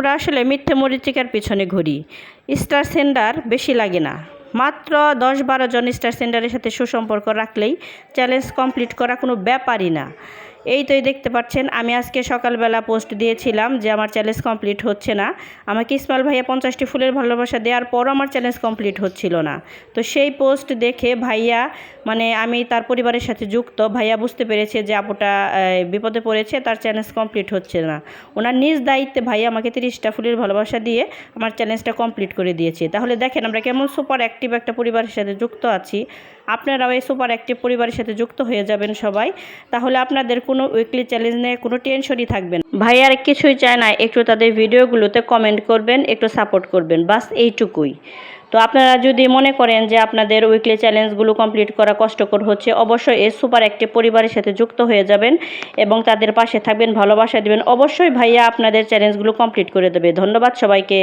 আমরা আসলে মিথ্যে মরিচিকার পিছনে ঘুরি। স্টার সেন্ডার বেশি লাগে না, মাত্র 10-12 জন স্টার সেন্ডারের সাথে সুসম্পর্ক রাখলেই চ্যালেঞ্জ কমপ্লিট করা কোনো ব্যাপারই না। এই তো দেখতে পাচ্ছেন, আমি আজকে সকালবেলা পোস্ট দিয়েছিলাম যে আমার চ্যালেঞ্জ কমপ্লিট হচ্ছে না। আমাকে ইসমাইল ভাইয়া 50টি ফুলের ভালোবাসা দেওয়ার পরও আমার চ্যালেঞ্জ কমপ্লিট হচ্ছিল না। তো সেই পোস্ট দেখে ভাইয়া, মানে আমি তার পরিবারের সাথে যুক্ত, ভাইয়া বুঝতে পেরেছে যে আপুটা বিপদে পড়েছে, তার চ্যালেঞ্জ কমপ্লিট হচ্ছে না। ওনার নিজ দায়িত্বে ভাইয়া আমাকে 30টা ফুলের ভালোবাসা দিয়ে আমার চ্যালেঞ্জটা কমপ্লিট করে দিয়েছে। তাহলে দেখেন আমরা কেমন সুপার অ্যাক্টিভ একটা পরিবারের সাথে যুক্ত আছি। আপনারাও এই সুপার অ্যাক্টিভ পরিবারের সাথে যুক্ত হয়ে যাবেন সবাই, তাহলে আপনাদের কোনো উইকলি চ্যালেঞ্জ নিয়ে কোনো টেনশনই থাকবে না। ভাইয়া আর কিছুই চায় না, একটু তাদের ভিডিওগুলোতে কমেন্ট করবেন, একটু সাপোর্ট করবেন, বাস এইটুকুই। তো আপনারা যদি মনে করেন যে আপনাদের উইকলি চ্যালেঞ্জগুলো কমপ্লিট করা কষ্টকর হচ্ছে, অবশ্যই এই সুপার অ্যাক্টিভ পরিবারের সাথে যুক্ত হয়ে যাবেন এবং তাদের পাশে থাকবেন, ভালোবাসা দেবেন। অবশ্যই ভাইয়া আপনাদের চ্যালেঞ্জগুলো কমপ্লিট করে দেবে। ধন্যবাদ সবাইকে।